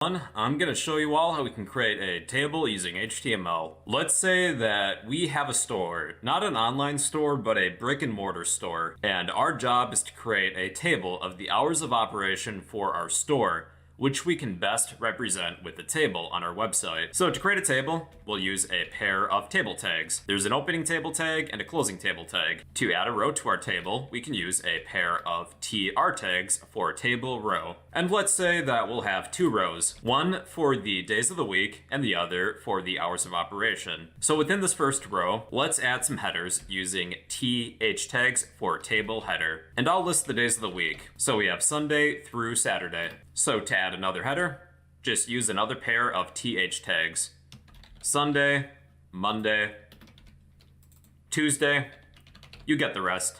I'm going to show you all how we can create a table using HTML. Let's say that we have a store, not an online store, but a brick and mortar store, and our job is to create a table of the hours of operation for our store, which we can best represent with a table on our website. So to create a table, we'll use a pair of table tags. There's an opening table tag and a closing table tag. To add a row to our table, we can use a pair of TR tags for table row. And let's say that we'll have two rows, one for the days of the week and the other for the hours of operation. So within this first row, let's add some headers using TH tags for table header. And I'll list the days of the week. So we have Sunday through Saturday. So to add another header, just use another pair of TH tags. Sunday, Monday, Tuesday, you get the rest.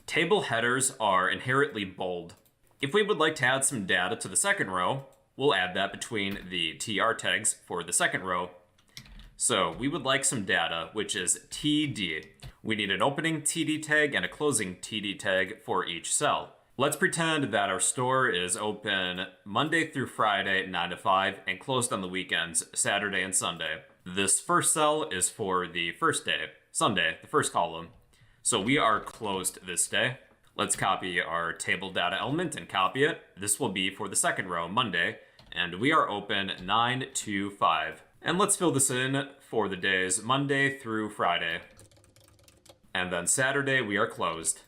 Table headers are inherently bold. If we would like to add some data to the second row, we'll add that between the TR tags for the second row. So we would like some data, which is TD. We need an opening TD tag and a closing TD tag for each cell. Let's pretend that our store is open Monday through Friday, 9 to 5, and closed on the weekends, Saturday and Sunday. This first cell is for the first day, Sunday, the first column. So we are closed this day. Let's copy our table data element and copy it. This will be for the second row, Monday, and we are open 9 to 5. And let's fill this in for the days Monday through Friday. And then Saturday, we are closed.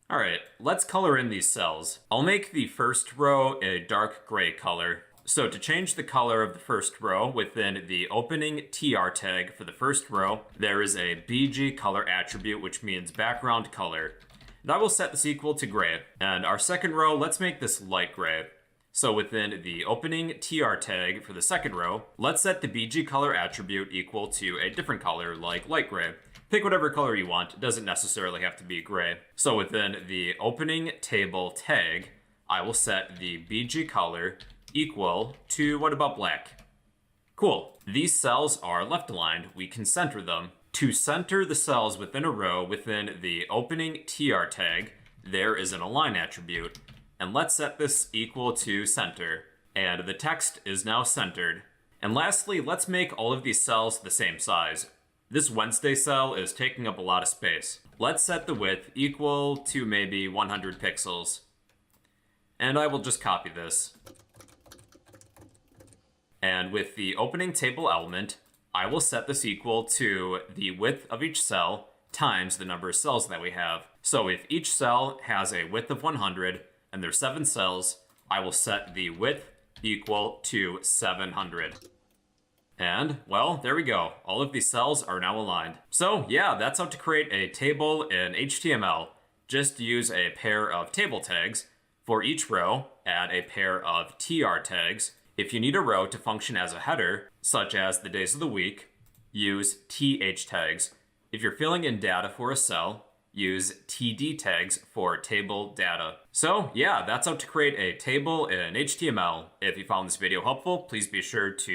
All right, let's color in these cells. I'll make the first row a dark gray color. So to change the color of the first row within the opening TR tag for the first row, there is a BG color attribute, which means background color. And I will set this equal to gray. And our second row, let's make this light gray. So within the opening TR tag for the second row, let's set the BG color attribute equal to a different color like light gray. Pick whatever color you want, it doesn't necessarily have to be gray. So within the opening table tag, I will set the BG color equal to, what about black? Cool. These cells are left aligned, we can center them. To center the cells within a row within the opening TR tag, there is an align attribute. And let's set this equal to center. And the text is now centered. And lastly, let's make all of these cells the same size. This Wednesday cell is taking up a lot of space. Let's set the width equal to maybe 100 pixels. And I will just copy this. And with the opening table element, I will set this equal to the width of each cell times the number of cells that we have. So if each cell has a width of 100, and there's 7 cells, I will set the width equal to 700. And, well, there we go. All of these cells are now aligned. So, yeah, that's how to create a table in HTML. Just use a pair of table tags. For each row, add a pair of TR tags. If you need a row to function as a header, such as the days of the week, use TH tags. If you're filling in data for a cell, use TD tags for table data. So yeah, that's how to create a table in HTML. If you found this video helpful, please be sure to